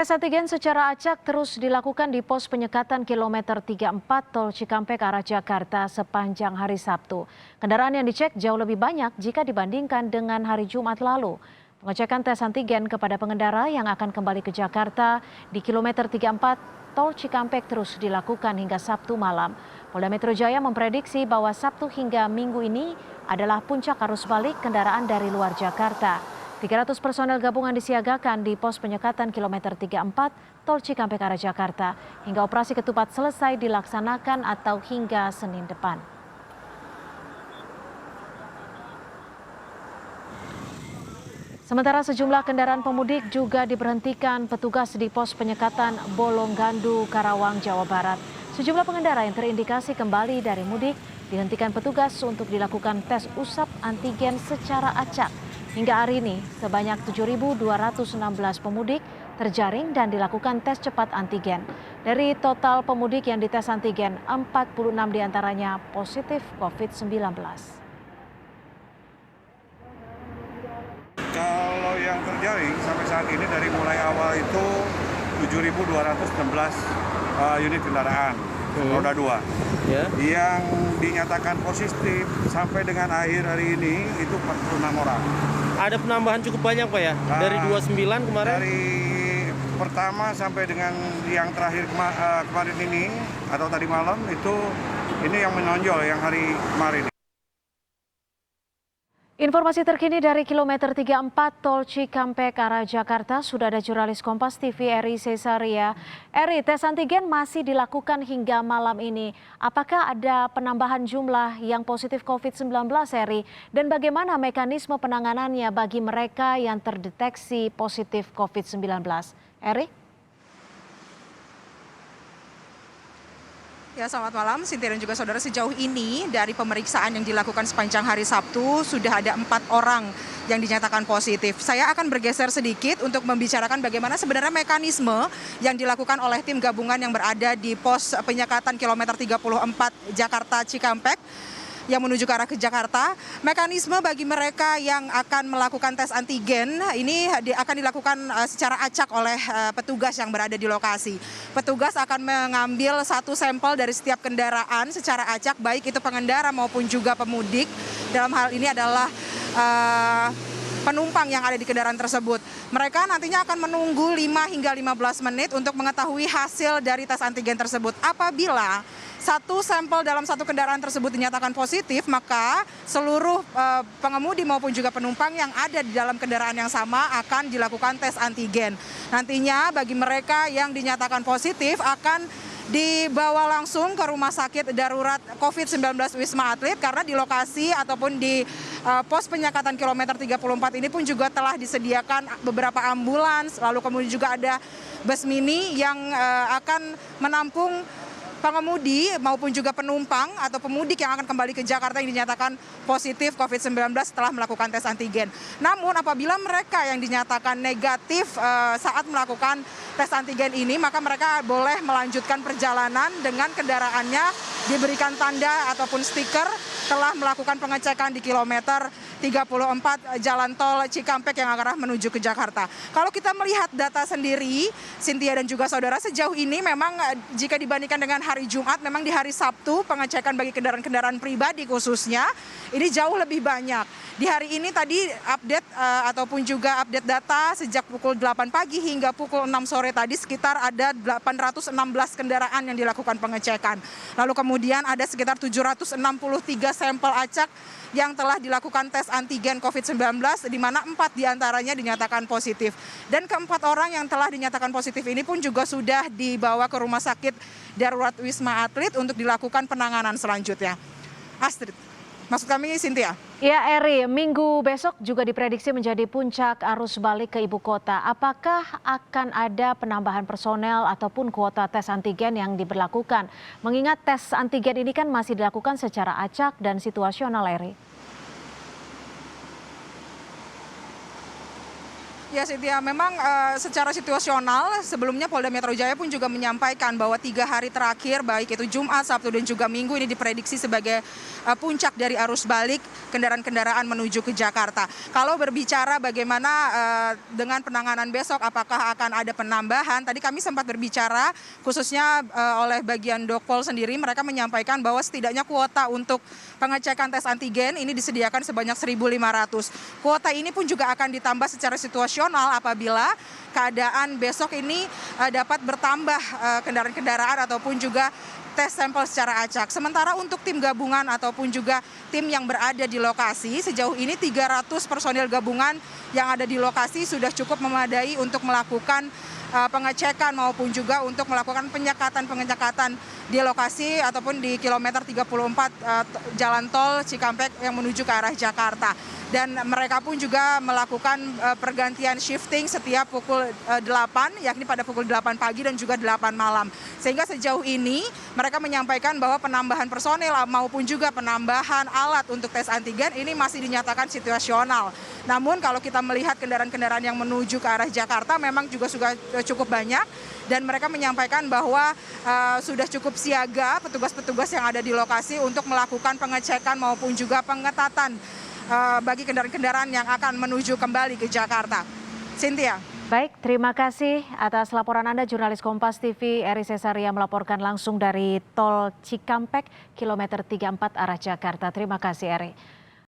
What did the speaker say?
Tes antigen secara acak terus dilakukan di pos penyekatan kilometer 34 Tol Cikampek arah Jakarta sepanjang hari Sabtu. Kendaraan yang dicek jauh lebih banyak jika dibandingkan dengan hari Jumat lalu. Pengecekan tes antigen kepada pengendara yang akan kembali ke Jakarta di kilometer 34 Tol Cikampek terus dilakukan hingga Sabtu malam. Polda Metro Jaya memprediksi bahwa Sabtu hingga Minggu ini adalah puncak arus balik kendaraan dari luar Jakarta. 300 personel gabungan disiagakan di pos penyekatan kilometer 34 Tol Cikampek arah Jakarta hingga operasi ketupat selesai dilaksanakan atau hingga Senin depan. Sementara sejumlah kendaraan pemudik juga diberhentikan petugas di pos penyekatan Bolonggandu, Karawang, Jawa Barat. Sejumlah pengendara yang terindikasi kembali dari mudik dihentikan petugas untuk dilakukan tes usap antigen secara acak. Hingga hari ini, sebanyak 7.216 pemudik terjaring dan dilakukan tes cepat antigen. Dari total pemudik yang dites antigen, 46 diantaranya positif COVID-19. Kalau yang terjaring sampai saat ini dari mulai awal itu 7.216 unit kendaraan roda 2 yang dinyatakan positif sampai dengan akhir hari ini itu 46 orang. Ada penambahan cukup banyak Pak ya? Dari 29 kemarin? Dari pertama sampai dengan yang terakhir kemarin ini atau tadi malam itu ini yang menonjol yang hari kemarin. Informasi terkini dari kilometer 34 Tol Cikampek arah Jakarta sudah ada jurnalis Kompas TV Eri Cesaria. Eri, tes antigen masih dilakukan hingga malam ini. Apakah ada penambahan jumlah yang positif COVID-19, Eri? Dan bagaimana mekanisme penanganannya bagi mereka yang terdeteksi positif COVID-19? Eri? Ya, selamat malam, Sintia dan juga saudara. Sejauh ini dari pemeriksaan yang dilakukan sepanjang hari Sabtu sudah ada 4 orang yang dinyatakan positif. Saya akan bergeser sedikit untuk membicarakan bagaimana sebenarnya mekanisme yang dilakukan oleh tim gabungan yang berada di pos penyekatan kilometer 34 Jakarta Cikampek yang menuju ke arah ke Jakarta. Mekanisme bagi mereka yang akan melakukan tes antigen ini akan dilakukan secara acak oleh petugas yang berada di lokasi. Petugas akan mengambil satu sampel dari setiap kendaraan secara acak, baik itu pengendara maupun juga pemudik. Dalam hal ini adalah penumpang yang ada di kendaraan tersebut. Mereka nantinya akan menunggu 5 hingga 15 menit untuk mengetahui hasil dari tes antigen tersebut. Apabila satu sampel dalam satu kendaraan tersebut dinyatakan positif, maka seluruh pengemudi maupun juga penumpang yang ada di dalam kendaraan yang sama akan dilakukan tes antigen. Nantinya bagi mereka yang dinyatakan positif akan dibawa langsung ke rumah sakit darurat COVID-19 Wisma Atlet, karena di lokasi ataupun di pos penyekatan kilometer 34 ini pun juga telah disediakan beberapa ambulans, lalu kemudian juga ada bus mini yang akan menampung pengemudi maupun juga penumpang atau pemudik yang akan kembali ke Jakarta yang dinyatakan positif COVID-19 setelah melakukan tes antigen. Namun apabila mereka yang dinyatakan negatif saat melakukan tes antigen ini, maka mereka boleh melanjutkan perjalanan dengan kendaraannya diberikan tanda ataupun stiker telah melakukan pengecekan di kilometer 34 Jalan Tol Cikampek yang arah menuju ke Jakarta. Kalau kita melihat data sendiri, Sintia dan juga saudara, sejauh ini memang jika dibandingkan dengan hari Jumat, memang di hari Sabtu pengecekan bagi kendaraan-kendaraan pribadi khususnya ini jauh lebih banyak. Di hari ini tadi update ataupun juga update data sejak pukul 8 pagi hingga pukul 6 sore tadi sekitar ada 816 kendaraan yang dilakukan pengecekan. Lalu kemudian ada sekitar 763 sampel acak yang telah dilakukan tes antigen COVID-19, di mana 4 diantaranya dinyatakan positif. Dan keempat orang yang telah dinyatakan positif ini pun juga sudah dibawa ke rumah sakit darurat Wisma Atlet untuk dilakukan penanganan selanjutnya. Astrid, maksud kami Sintia. Ya, Eri, minggu besok juga diprediksi menjadi puncak arus balik ke ibu kota. Apakah akan ada penambahan personel ataupun kuota tes antigen yang diberlakukan? Mengingat tes antigen ini kan masih dilakukan secara acak dan situasional, Eri. Ya Cynthia, memang secara situasional sebelumnya Polda Metro Jaya pun juga menyampaikan bahwa 3 hari terakhir baik itu Jumat, Sabtu dan juga Minggu ini diprediksi sebagai puncak dari arus balik kendaraan-kendaraan menuju ke Jakarta. Kalau berbicara bagaimana dengan penanganan besok, apakah akan ada penambahan? Tadi kami sempat berbicara khususnya oleh bagian Dokpol sendiri, mereka menyampaikan bahwa setidaknya kuota untuk pengecekan tes antigen ini disediakan sebanyak 1.500. Kuota ini pun juga akan ditambah secara situasional apabila keadaan besok ini dapat bertambah kendaraan-kendaraan ataupun juga tes sampel secara acak. Sementara untuk tim gabungan ataupun juga tim yang berada di lokasi, sejauh ini 300 personil gabungan yang ada di lokasi sudah cukup memadai untuk melakukan pengecekan maupun juga untuk melakukan penyekatan di lokasi ataupun di kilometer 34 jalan tol Cikampek yang menuju ke arah Jakarta. Dan mereka pun juga melakukan pergantian shifting setiap pukul 8, yakni pada pukul 8 pagi dan juga 8 malam. Sehingga sejauh ini mereka menyampaikan bahwa penambahan personel maupun juga penambahan alat untuk tes antigen ini masih dinyatakan situasional. Namun kalau kita melihat kendaraan-kendaraan yang menuju ke arah Jakarta memang juga sudah cukup banyak. Dan mereka menyampaikan bahwa sudah cukup siaga petugas-petugas yang ada di lokasi untuk melakukan pengecekan maupun juga pengetatan bagi kendaraan-kendaraan yang akan menuju kembali ke Jakarta. Cynthia. Baik, terima kasih atas laporan Anda, jurnalis Kompas TV Eri Cesaria melaporkan langsung dari Tol Cikampek, kilometer 34 arah Jakarta. Terima kasih, Eri.